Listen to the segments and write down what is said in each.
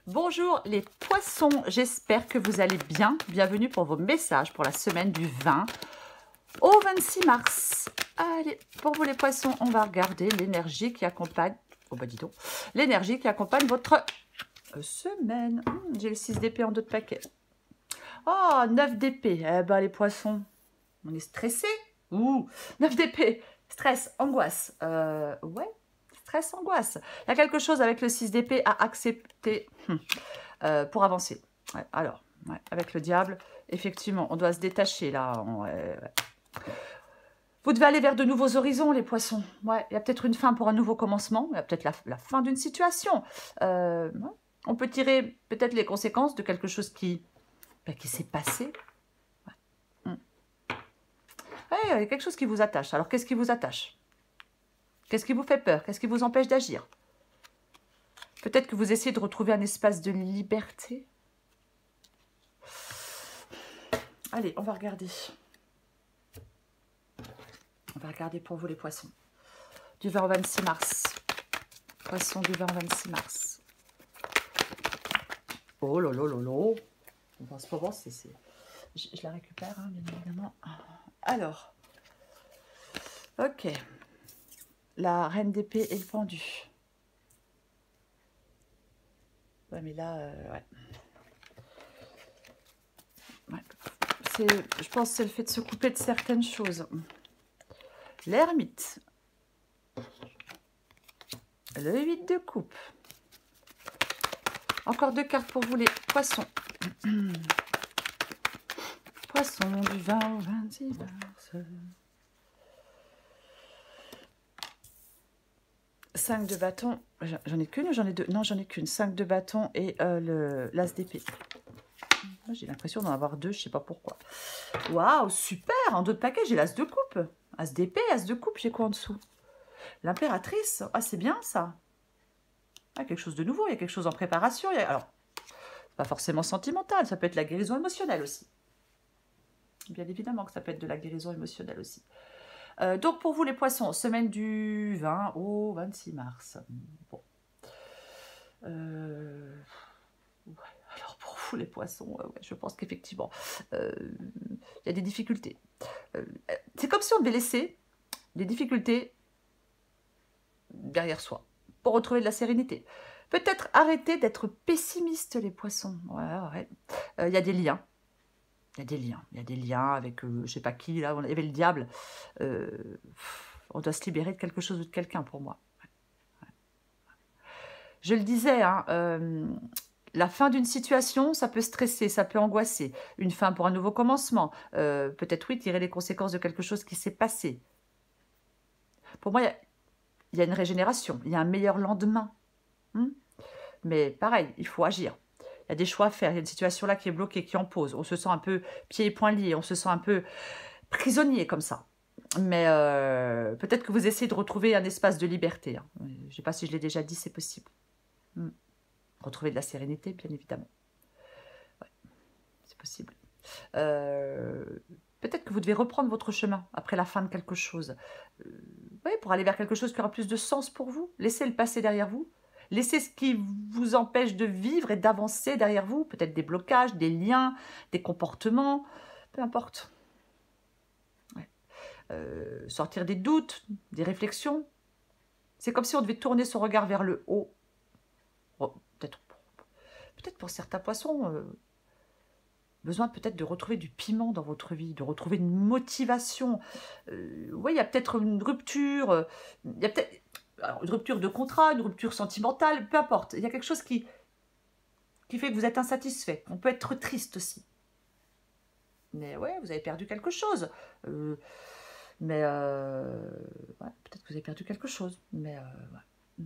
Bonjour les poissons, j'espère que vous allez bien. Bienvenue pour vos messages pour la semaine du 20 au 26 mars. Allez, pour vous les poissons, on va regarder l'énergie qui accompagne... Oh bah dis donc, l'énergie qui accompagne votre semaine. J'ai le 6 d'épée en 2 de paquet. Oh, 9 d'épée. Eh ben les poissons, on est stressé. Ouh, 9 d'épée. Stress, angoisse. Ouais. Stress, angoisse. Il y a quelque chose avec le 6 d'épée à accepter pour avancer. Ouais, alors, ouais, avec le diable, effectivement, on doit se détacher là. Vous devez aller vers de nouveaux horizons, les poissons. Ouais, il y a peut-être une fin pour un nouveau commencement. Il y a peut-être la fin d'une situation. Ouais. On peut tirer peut-être les conséquences de quelque chose qui s'est passé. Ouais. Ouais, il y a quelque chose qui vous attache. Alors, qu'est-ce qui vous attache? Qu'est-ce qui vous fait peur? Qu'est-ce qui vous empêche d'agir? Peut-être que vous essayez de retrouver un espace de liberté. Allez, on va regarder. On va regarder pour vous les poissons. Du 20 au 26 mars. Poissons du 20 au 26 mars. Oh là là là là. En ce moment, je la récupère, hein, bien évidemment. Alors. Ok. La reine d'épée et le pendu. Ouais, mais là, ouais. Je pense que c'est le fait de se couper de certaines choses. L'ermite. Le 8 de coupe. Encore 2 cartes pour vous les poissons. Poissons du 20 au 26 mars. 5 de bâton. J'en ai qu'une ou j'en ai deux? Non, j'en ai qu'une. 5 de bâton et l'as d'épée. J'ai l'impression d'en avoir deux, je ne sais pas pourquoi. Waouh, super! En 2 de paquet, j'ai l'as de coupe. As d'épée, as de coupe, j'ai quoi en dessous? L'impératrice. Ah, c'est bien ça. Ah, quelque chose de nouveau, il y a quelque chose en préparation. Alors, pas forcément sentimental, ça peut être la guérison émotionnelle aussi. Bien évidemment que ça peut être de la guérison émotionnelle aussi. Donc, pour vous les poissons, semaine du 20 au 26 mars. Bon. Ouais. Alors, pour vous les poissons, ouais, je pense qu'effectivement, il y a des difficultés. C'est comme si on devait laisser les difficultés derrière soi pour retrouver de la sérénité. Peut-être arrêter d'être pessimiste, les poissons. Ouais. Y a des liens. Il y a des liens. Il y a des liens avec, je ne sais pas qui, là, on avait le diable. On doit se libérer de quelque chose ou de quelqu'un, pour moi. Ouais. Je le disais, hein, la fin d'une situation, ça peut stresser, ça peut angoisser. Une fin pour un nouveau commencement. Peut-être, oui, tirer les conséquences de quelque chose qui s'est passé. Pour moi, il y a une régénération. Il y a un meilleur lendemain. Mais pareil, il faut agir. Il y a des choix à faire. Il y a une situation là qui est bloquée, qui est en pause. On se sent un peu pieds et poings liés. On se sent un peu prisonnier comme ça. Mais peut-être que vous essayez de retrouver un espace de liberté. Hein. Je ne sais pas si je l'ai déjà dit, c'est possible. Retrouver de la sérénité, bien évidemment. Ouais, c'est possible. Peut-être que vous devez reprendre votre chemin après la fin de quelque chose. Ouais, pour aller vers quelque chose qui aura plus de sens pour vous. Laissez le passé derrière vous. Laissez ce qui vous empêche de vivre et d'avancer derrière vous. Peut-être des blocages, des liens, des comportements. Peu importe. Ouais. Sortir des doutes, des réflexions. C'est comme si on devait tourner son regard vers le haut. Oh, peut-être pour certains poissons, besoin peut-être de retrouver du piment dans votre vie, de retrouver une motivation. Oui, il y a peut-être une rupture, il y a peut-être une rupture de contrat, une rupture sentimentale, peu importe. Il y a quelque chose qui fait que vous êtes insatisfait. On peut être triste aussi. Mais ouais, vous avez perdu quelque chose. Ouais, peut-être que vous avez perdu quelque chose. Mais ouais.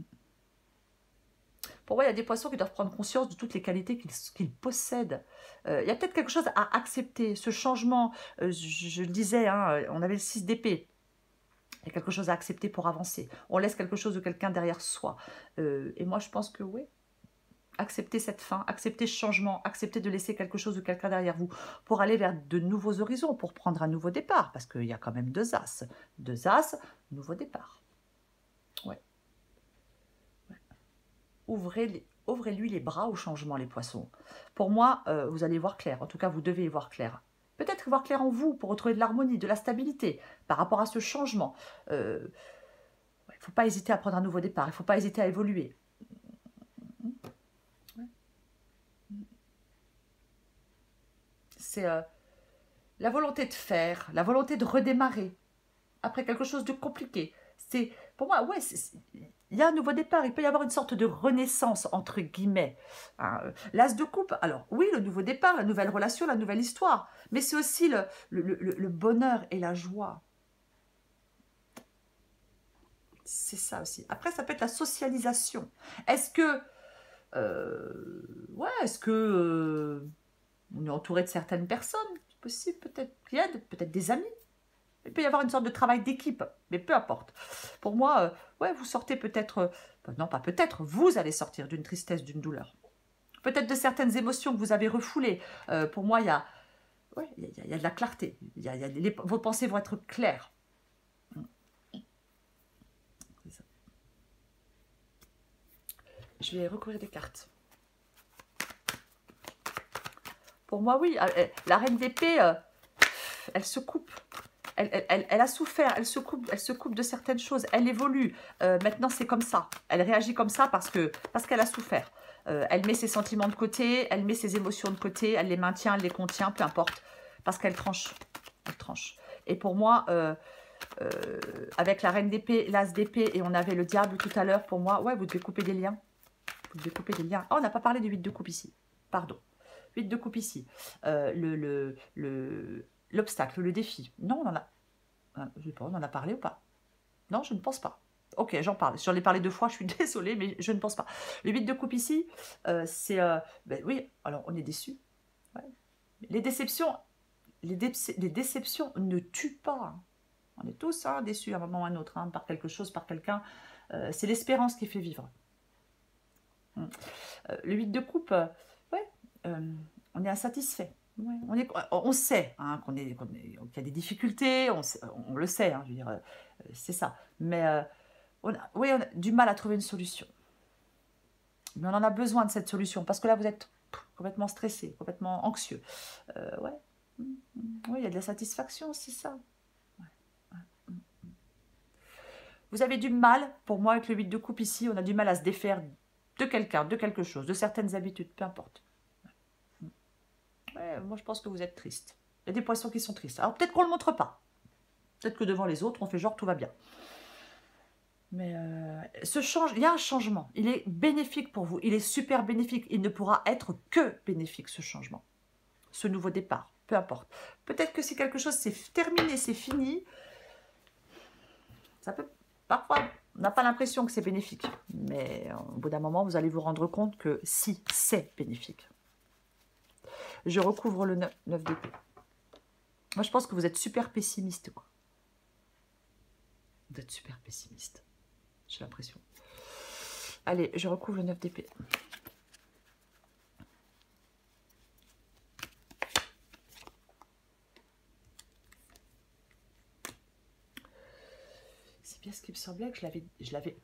Pour moi, il y a des poissons qui doivent prendre conscience de toutes les qualités qu'ils possèdent. Il y a peut-être quelque chose à accepter. Ce changement, je le disais, hein, on avait le 6 d'épée. Il y a quelque chose à accepter pour avancer. On laisse quelque chose de quelqu'un derrière soi. Et moi, je pense que oui, accepter cette fin, accepter ce changement, accepter de laisser quelque chose de quelqu'un derrière vous pour aller vers de nouveaux horizons, pour prendre un nouveau départ. Parce qu'il y a quand même 2 as. 2 as, nouveau départ. Ouais. ouvrez-lui les bras au changement, les poissons. Pour moi, vous allez voir clair. En tout cas, vous devez y voir clair. Peut-être voir clair en vous pour retrouver de l'harmonie, de la stabilité par rapport à ce changement. Il ne faut pas hésiter à prendre un nouveau départ. Il ne faut pas hésiter à évoluer. C'est la volonté de faire, la volonté de redémarrer après quelque chose de compliqué. C'est, pour moi, ouais, il y a un nouveau départ, il peut y avoir une sorte de renaissance, entre guillemets. Hein. L'as de coupe, alors oui, le nouveau départ, la nouvelle relation, la nouvelle histoire, mais c'est aussi le bonheur et la joie. C'est ça aussi. Après, ça peut être la socialisation. Est-ce que, ouais, est-ce que on est entouré de certaines personnes, c'est possible, peut-être qu'il y a peut-être des amis. Il peut y avoir une sorte de travail d'équipe, mais peu importe. Pour moi, ouais, vous sortez peut-être, non pas peut-être, vous allez sortir d'une tristesse, d'une douleur. Peut-être de certaines émotions que vous avez refoulées. Pour moi, il y a, ouais, il y a de la clarté. Vos pensées vont être claires. Je vais recouvrir des cartes. Pour moi, oui, la reine d'épée, elle se coupe. Elle a souffert, elle se coupe de certaines choses, elle évolue. Maintenant, c'est comme ça. Elle réagit comme ça parce qu'elle a souffert. Elle met ses sentiments de côté, elle met ses émotions de côté, elle les maintient, elle les contient, peu importe. Parce qu'elle tranche. Elle tranche. Et pour moi, avec la reine d'épée, l'as d'épée, et on avait le diable tout à l'heure, pour moi, ouais, vous devez couper des liens. Vous devez couper des liens. Oh, on n'a pas parlé du 8 de coupe ici. Pardon. 8 de coupe ici. L'obstacle, le défi. Non, on en a... Je sais pas, on en a parlé ou pas? Non, je ne pense pas. Ok, j'en parle. J'en ai parlé 2 fois, je suis désolée, mais je ne pense pas. Le 8 de coupe ici, c'est... ben oui, alors on est déçu. Ouais. Les déceptions, les déceptions ne tuent pas. On est tous déçus à un moment ou à un autre, par quelque chose, par quelqu'un. C'est l'espérance qui fait vivre. Le 8 de coupe, ouais, on est insatisfait. Ouais, on sait qu'il y a des difficultés, on le sait, je veux dire, c'est ça. Mais on a du mal à trouver une solution. Mais on en a besoin de cette solution, parce que là, vous êtes complètement stressé, complètement anxieux. Ouais. Oui, il y a de la satisfaction, c'est ça. Vous avez du mal, pour moi, avec le 8 de coupe ici, on a du mal à se défaire de quelqu'un, de quelque chose, de certaines habitudes, peu importe. Ouais, moi, je pense que vous êtes triste. Il y a des poissons qui sont tristes. Alors, peut-être qu'on ne le montre pas. Peut-être que devant les autres, on fait genre tout va bien. Mais il y a un changement. Il est bénéfique pour vous. Il est super bénéfique. Il ne pourra être que bénéfique, ce changement. Ce nouveau départ. Peu importe. Peut-être que si quelque chose c'est terminé, c'est fini. Ça peut... Parfois, on n'a pas l'impression que c'est bénéfique. Mais au bout d'un moment, vous allez vous rendre compte que si, c'est bénéfique. Je recouvre le 9 d'épée. Moi, je pense que vous êtes super pessimiste, quoi. Vous êtes super pessimiste. J'ai l'impression. Allez, je recouvre le 9 d'épée. C'est bien ce qui me semblait que je l'avais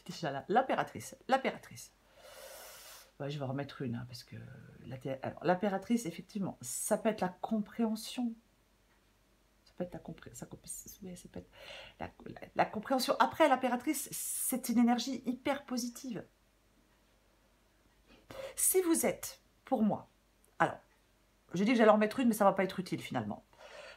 déjà là. L'impératrice. L'impératrice. Ouais, je vais en remettre une, parce que l'impératrice, effectivement, ça peut être la compréhension. Ça peut être la compréhension. Ça peut être la compréhension. Après, l'impératrice, c'est une énergie hyper positive. Si vous êtes, pour moi, alors, je dis que j'allais en mettre une, mais ça ne va pas être utile finalement.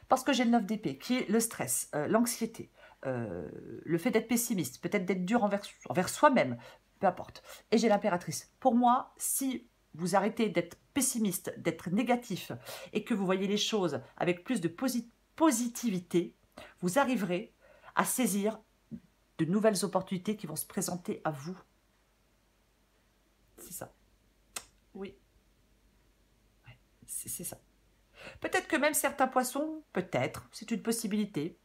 Parce que j'ai le 9 d'épée, qui est le stress, l'anxiété, le fait d'être pessimiste, peut-être d'être dur envers soi-même, peu importe. Et j'ai l'impératrice. Pour moi, si vous arrêtez d'être pessimiste, d'être négatif, et que vous voyez les choses avec plus de positivité, vous arriverez à saisir de nouvelles opportunités qui vont se présenter à vous. C'est ça. Oui. Ouais, c'est ça. Peut-être que même certains poissons, peut-être, c'est une possibilité,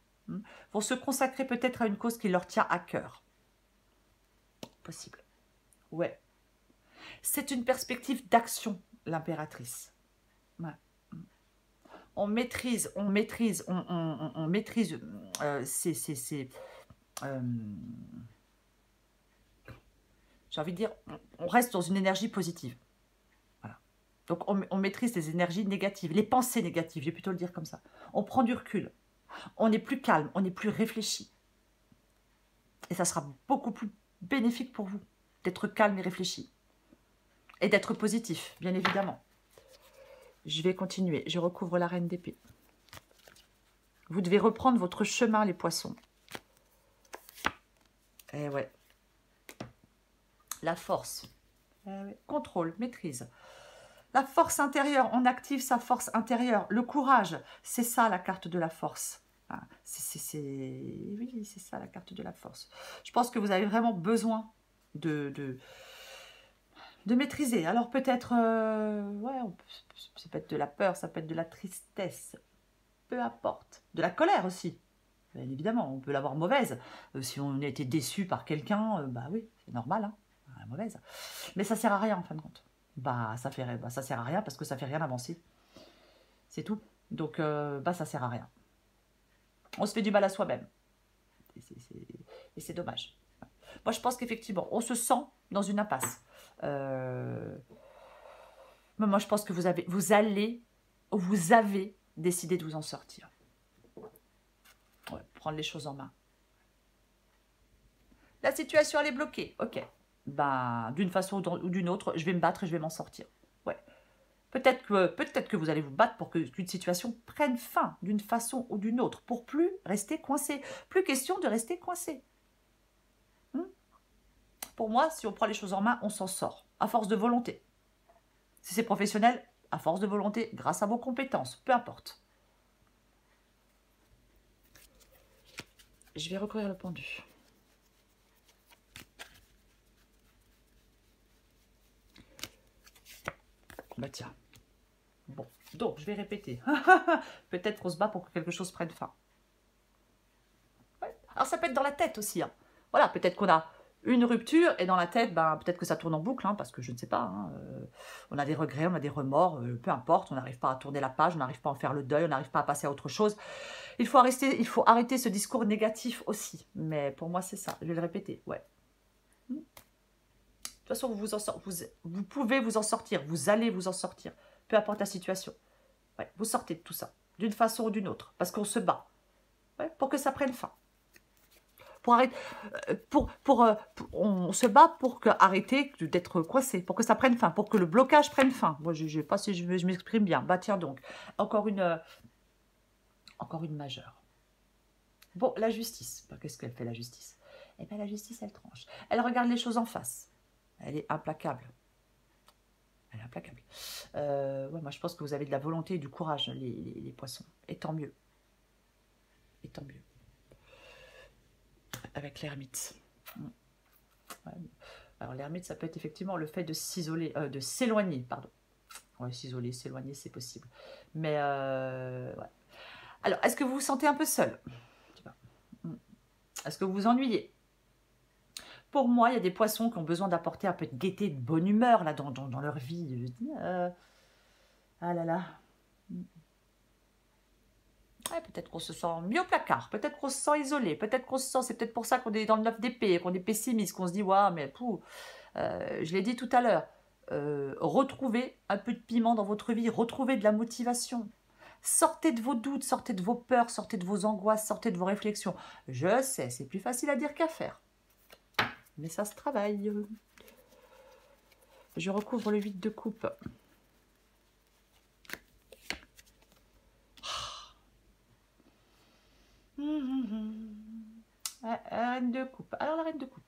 vont se consacrer peut-être à une cause qui leur tient à cœur. Possible. Ouais. C'est une perspective d'action, l'impératrice. Ouais. On maîtrise, on maîtrise j'ai envie de dire, on reste dans une énergie positive. Voilà. Donc, on maîtrise les énergies négatives, les pensées négatives, je vais plutôt le dire comme ça. On prend du recul. On est plus calme, on est plus réfléchi. Et ça sera beaucoup plus bénéfique pour vous d'être calme et réfléchi. Et d'être positif, bien évidemment. Je vais continuer. Je recouvre la reine d'épée. Vous devez reprendre votre chemin, les poissons. Eh ouais. La force. Eh ouais. Contrôle, maîtrise. La force intérieure, on active sa force intérieure. Le courage, c'est ça la carte de la force. Ah, oui, c'est ça la carte de la force. Je pense que vous avez vraiment besoin de maîtriser. Alors peut-être, ouais, ça peut être de la peur, ça peut être de la tristesse. Peu importe. De la colère aussi. Bien évidemment, on peut l'avoir mauvaise. Si on a été déçu par quelqu'un, bah oui, c'est normal, hein, mauvaise. Mais ça sert à rien en fin de compte. Bah ça sert à rien parce que ça fait rien avancer. C'est tout. Donc bah ça sert à rien. On se fait du mal à soi-même. Et c'est dommage. Moi je pense qu'effectivement, on se sent dans une impasse. Mais moi je pense que vous avez décidé de vous en sortir. Ouais, prendre les choses en main. La situation, elle est bloquée. Ok. Ben, d'une façon ou d'une autre, je vais me battre et je vais m'en sortir. Ouais. Peut-être que vous allez vous battre pour qu'une situation prenne fin d'une façon ou d'une autre, pour plus rester coincé. Plus question de rester coincé. Pour moi, si on prend les choses en main, on s'en sort. À force de volonté. Si c'est professionnel, à force de volonté, grâce à vos compétences. Peu importe. Je vais recouvrir le pendu. Bah tiens. Bon, donc je vais répéter. Peut-être qu'on se bat pour que quelque chose prenne fin. Ouais. Alors ça peut être dans la tête aussi. Hein. Voilà, peut-être qu'on a une rupture et dans la tête, ben, peut-être que ça tourne en boucle, hein, parce que je ne sais pas. Hein, on a des regrets, on a des remords, peu importe, on n'arrive pas à tourner la page, on n'arrive pas à en faire le deuil, on n'arrive pas à passer à autre chose. Il faut arrêter ce discours négatif aussi. Mais pour moi, c'est ça. Je vais le répéter. Ouais. De toute façon, vous pouvez vous en sortir. Vous allez vous en sortir. Peu importe la situation. Ouais, vous sortez de tout ça. D'une façon ou d'une autre. Parce qu'on se bat. Ouais, pour que ça prenne fin. On se bat pour arrêter d'être coincé. Pour que ça prenne fin. Pour que le blocage prenne fin. Moi, je ne sais pas si je m'exprime bien. Bah tiens donc. Encore une majeure. Bon, la justice. Qu'est-ce qu'elle fait, la justice? Eh bien, la justice, elle tranche. Elle regarde les choses en face. Elle est implacable. Elle est implacable. Ouais, moi, je pense que vous avez de la volonté et du courage, les poissons. Et tant mieux. Et tant mieux. Avec l'ermite. Ouais. Alors, l'ermite, ça peut être effectivement le fait de s'isoler, de s'éloigner, pardon. Ouais, s'isoler, s'éloigner, c'est possible. Mais, ouais. Alors, est-ce que vous vous sentez un peu seul? Est-ce que vous vous ennuyez? Pour moi, il y a des poissons qui ont besoin d'apporter un peu de gaieté, de bonne humeur là, dans leur vie. Ah là là. Ouais, peut-être qu'on se sent mieux au placard, peut-être qu'on se sent isolé, peut-être qu'on se sent, c'est peut-être pour ça qu'on est dans le 9 d'épée, qu'on est pessimiste, qu'on se dit, ouais, mais pouh, je l'ai dit tout à l'heure, retrouvez un peu de piment dans votre vie, retrouvez de la motivation. Sortez de vos doutes, sortez de vos peurs, sortez de vos angoisses, sortez de vos réflexions. Je sais, c'est plus facile à dire qu'à faire. Mais ça se travaille. Je recouvre le 8 de coupe. La reine de coupe. Alors la reine de coupe.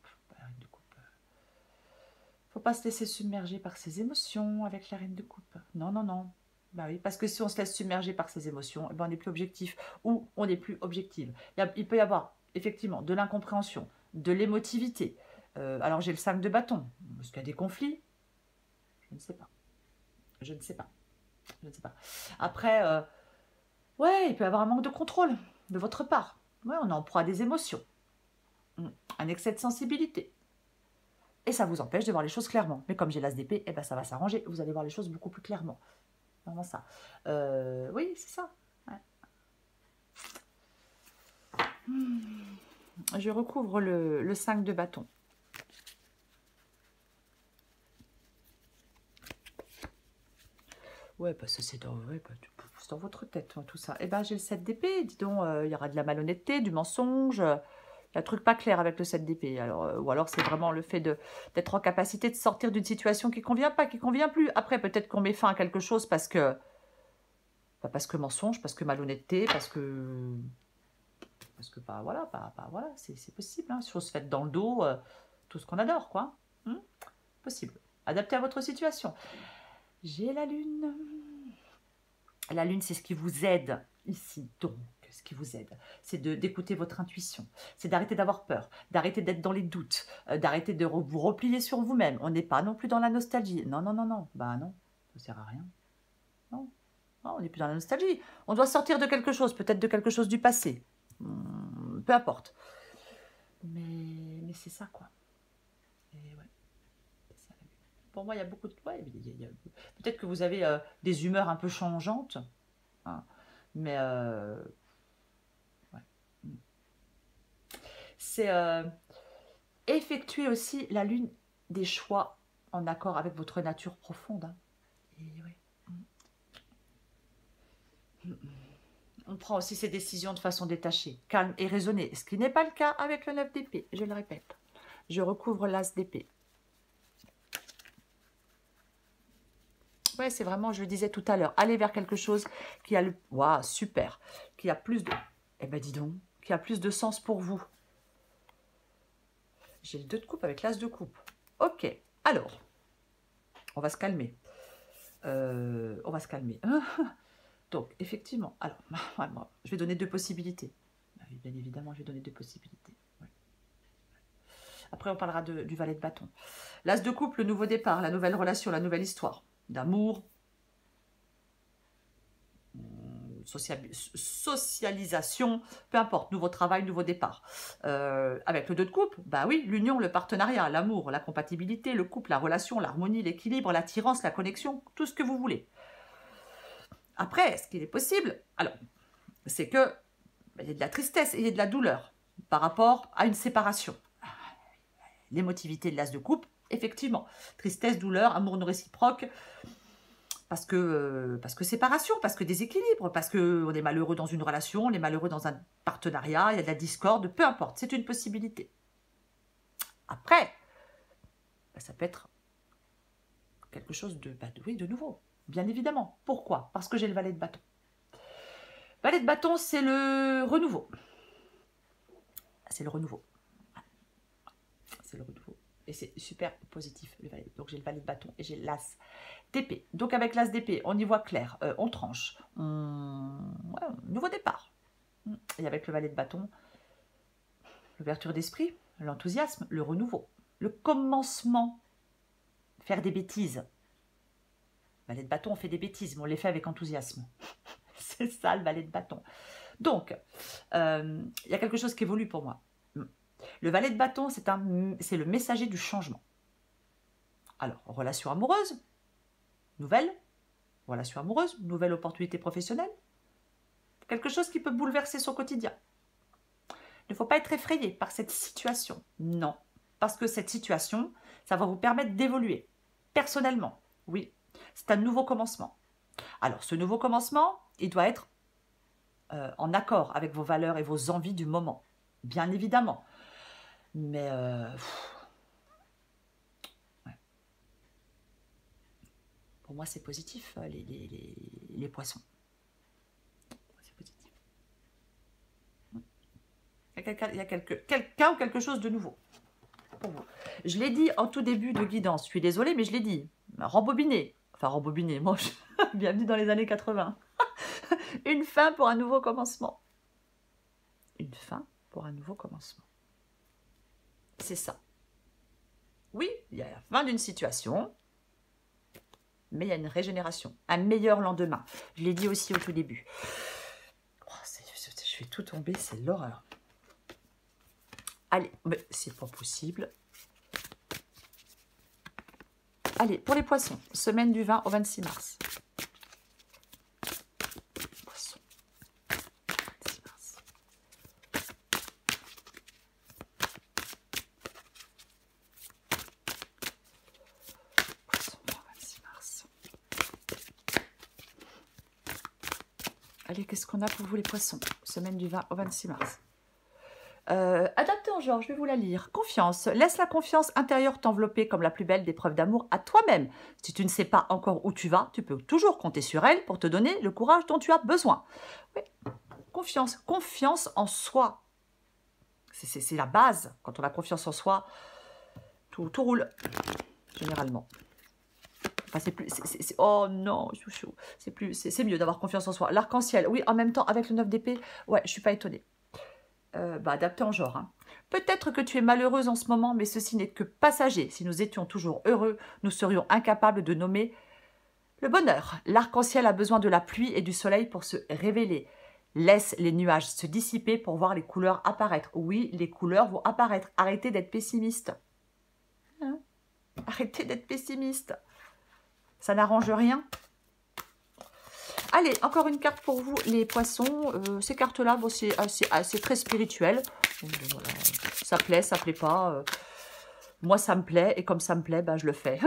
Faut pas se laisser submerger par ses émotions avec la reine de coupe. Non, non, non. Bah oui, parce que si on se laisse submerger par ses émotions, eh ben on n'est plus objectif ou on n'est plus objective. Il peut y avoir effectivement de l'incompréhension, de l'émotivité. Alors j'ai le 5 de bâton. Est-ce qu'il y a des conflits? Je ne sais pas. Je ne sais pas. Je ne sais pas. Après, ouais, il peut y avoir un manque de contrôle de votre part. Ouais, on est en proie à des émotions. Un excès de sensibilité. Et ça vous empêche de voir les choses clairement. Mais comme j'ai l'as d'épée, eh ben ça va s'arranger. Vous allez voir les choses beaucoup plus clairement. Vraiment ça. Oui, c'est ça. Ouais. Je recouvre le 5 de bâton. Ouais, parce que c'est dans, ouais, bah, c'est dans votre tête, hein, tout ça. Eh ben, j'ai le 7 d'épée, dis donc, il y aura de la malhonnêteté, du mensonge. Il y a un truc pas clair avec le 7 d'épée. Alors, ou alors c'est vraiment le fait d'être en capacité de sortir d'une situation qui convient pas, qui convient plus. Après, peut-être qu'on met fin à quelque chose parce que mensonge, parce que malhonnêteté, bah voilà, voilà, c'est possible. Hein, chose faite dans le dos, tout ce qu'on adore, quoi. Possible. Adapté à votre situation. J'ai la lune. La lune, c'est ce qui vous aide ici. Donc, ce qui vous aide, c'est d'écouter votre intuition. C'est d'arrêter d'avoir peur, d'arrêter d'être dans les doutes, d'arrêter de vous replier sur vous-même. On n'est pas non plus dans la nostalgie. Non, non, non, non. Bah non, ça sert à rien. Non, non, on n'est plus dans la nostalgie. On doit sortir de quelque chose, peut-être de quelque chose du passé. Peu importe. Mais c'est ça, quoi. Et ouais. C'est ça, la lune. Pour moi, il y a beaucoup de... Ouais, peut-être que vous avez des humeurs un peu changeantes. Hein, mais ouais. C'est effectuer aussi la lune des choix en accord avec votre nature profonde. Hein. Et ouais. On prend aussi ses décisions de façon détachée, calme et raisonnée, ce qui n'est pas le cas avec le 9 d'épée, je le répète. Je recouvre l'as d'épée. Ouais, c'est vraiment, je le disais tout à l'heure, aller vers quelque chose qui a le... Waouh, super. Qui a plus de... Eh ben dis donc, qui a plus de sens pour vous. J'ai le 2 de coupe avec l'as de coupe. Ok, alors, on va se calmer. On va se calmer. Donc, effectivement, alors, je vais donner 2 possibilités. Bien évidemment, je vais donner 2 possibilités. Ouais. Après, on parlera du valet de bâton. L'as de coupe, le nouveau départ, la nouvelle relation, la nouvelle histoire d'amour, socialisation, peu importe, nouveau travail, nouveau départ. Avec le 2 de coupe, bah oui, l'union, le partenariat, l'amour, la compatibilité, le couple, la relation, l'harmonie, l'équilibre, l'attirance, la connexion, tout ce que vous voulez. Après, ce qu'il est possible, alors, c'est que il y a de la tristesse et il y a de la douleur par rapport à une séparation. L'émotivité de l'as de coupe, effectivement. Tristesse, douleur, amour non réciproque, parce que séparation, parce que déséquilibre, parce qu'on est malheureux dans une relation, on est malheureux dans un partenariat, il y a de la discorde, peu importe, c'est une possibilité. Après, ça peut être quelque chose oui, de nouveau, bien évidemment. Pourquoi? Parce que j'ai le valet de bâton. Valet de bâton, c'est le renouveau. C'est le renouveau. C'est le renouveau. Et c'est super positif, le valet. Donc j'ai le valet de bâton et j'ai l'as d'épée. Donc avec l'as d'épée, on y voit clair, on tranche. Ouais, nouveau départ. Et avec le valet de bâton, l'ouverture d'esprit, l'enthousiasme, le renouveau, le commencement. Faire des bêtises. Valet de bâton, on fait des bêtises, mais on les fait avec enthousiasme. C'est ça le valet de bâton. Donc, il y a quelque chose qui évolue pour moi. Le valet de bâton, c'est le messager du changement. Alors, relation amoureuse, nouvelle, relation amoureuse, nouvelle opportunité professionnelle, quelque chose qui peut bouleverser son quotidien. Il ne faut pas être effrayé par cette situation. Non, parce que cette situation, ça va vous permettre d'évoluer. Personnellement, oui, c'est un nouveau commencement. Alors, ce nouveau commencement, il doit être en accord avec vos valeurs et vos envies du moment, bien évidemment. Mais, ouais. Pour moi, c'est positif, les poissons. C'est positif. Il y a quelqu'un ou quelque chose de nouveau pour vous. Je l'ai dit en tout début de guidance, je suis désolée, mais je l'ai dit. Rembobiner. Enfin, rembobiner, moi, bienvenue dans les années 80. Une fin pour un nouveau commencement. Une fin pour un nouveau commencement. C'est ça. Oui, il y a la fin d'une situation, mais il y a une régénération, un meilleur lendemain. Je l'ai dit aussi au tout début. Oh, je vais tout tomber, c'est l'horreur. Allez, mais c'est pas possible. Allez, pour les poissons, semaine du 20 au 26 mars. Poissons, 26 mars. Poissons, 26 mars. Allez, qu'est-ce qu'on a pour vous les poissons? Semaine du 20 au 26 mars. Adapté en genre, je vais vous la lire. Confiance. Laisse la confiance intérieure t'envelopper comme la plus belle des preuves d'amour à toi-même. Si tu ne sais pas encore où tu vas, tu peux toujours compter sur elle pour te donner le courage dont tu as besoin. Oui. Confiance. Confiance en soi. C'est la base. Quand on a confiance en soi, tout roule, généralement. Enfin, c'est plus... oh non, chouchou. C'est mieux d'avoir confiance en soi. L'arc-en-ciel. Oui, en même temps, avec le 9 d'épée, ouais, je ne suis pas étonnée. Adapté en genre. Hein. Peut-être que tu es malheureuse en ce moment, mais ceci n'est que passager. Si nous étions toujours heureux, nous serions incapables de nommer le bonheur. L'arc-en-ciel a besoin de la pluie et du soleil pour se révéler. Laisse les nuages se dissiper pour voir les couleurs apparaître. Oui, les couleurs vont apparaître. Arrêtez d'être pessimiste. Hein? Arrêtez d'être pessimiste. Ça n'arrange rien. Allez, encore une carte pour vous, les poissons. Ces cartes-là, bon, c'est très spirituel. Voilà. Ça plaît pas. Moi, ça me plaît. Et comme ça me plaît, je le fais.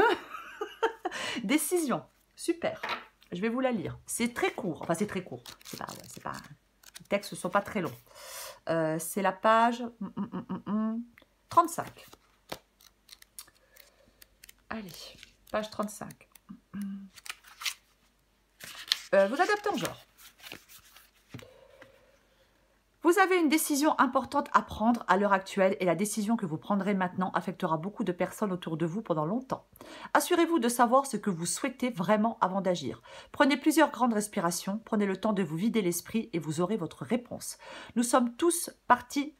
Décision. Super. Je vais vous la lire. C'est très court. Enfin, c'est très court. C'est pas... Les textes ne sont pas très longs. C'est la page 35. Allez, page 35. Vous adaptez en genre. Vous avez une décision importante à prendre à l'heure actuelle et la décision que vous prendrez maintenant affectera beaucoup de personnes autour de vous pendant longtemps. Assurez-vous de savoir ce que vous souhaitez vraiment avant d'agir. Prenez plusieurs grandes respirations, prenez le temps de vous vider l'esprit et vous aurez votre réponse. Nous sommes tous partis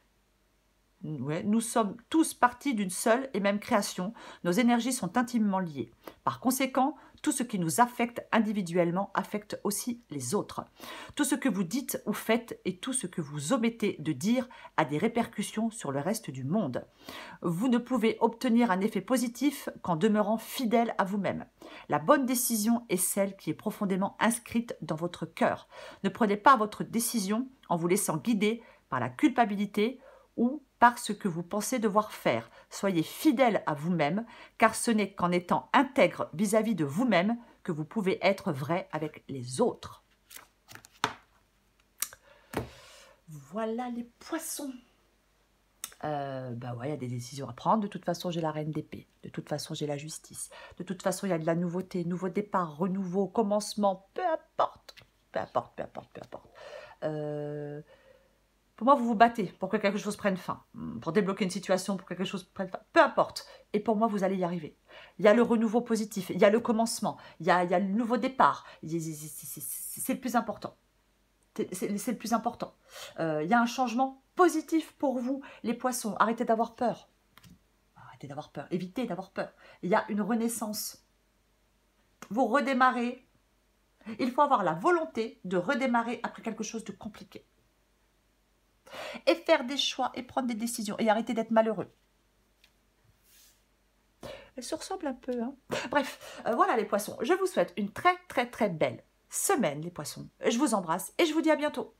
d'une seule et même création. Nos énergies sont intimement liées. Par conséquent, tout ce qui nous affecte individuellement affecte aussi les autres. Tout ce que vous dites ou faites et tout ce que vous omettez de dire a des répercussions sur le reste du monde. Vous ne pouvez obtenir un effet positif qu'en demeurant fidèle à vous-même. La bonne décision est celle qui est profondément inscrite dans votre cœur. Ne prenez pas votre décision en vous laissant guider par la culpabilité ou par ce que vous pensez devoir faire. Soyez fidèle à vous-même, car ce n'est qu'en étant intègre vis-à-vis de vous-même que vous pouvez être vrai avec les autres. Voilà les poissons. Ouais, il y a des décisions à prendre. De toute façon, j'ai la reine d'épée. De toute façon, j'ai la justice. De toute façon, il y a de la nouveauté, nouveau départ, renouveau, commencement, peu importe. Peu importe, peu importe, peu importe. Pour moi, vous vous battez pour que quelque chose prenne fin, pour débloquer une situation, pour que quelque chose prenne fin, peu importe. Et pour moi, vous allez y arriver. Il y a le renouveau positif, il y a le commencement, il y a le nouveau départ. C'est le plus important. C'est le plus important. Il y a un changement positif pour vous, les poissons. Arrêtez d'avoir peur. Arrêtez d'avoir peur. Évitez d'avoir peur. Il y a une renaissance. Vous redémarrez. Il faut avoir la volonté de redémarrer après quelque chose de compliqué. Et faire des choix et prendre des décisions et arrêter d'être malheureux. Elle se ressemble un peu. Hein. Bref, voilà les poissons. Je vous souhaite une très très très belle semaine les poissons. Je vous embrasse et je vous dis à bientôt.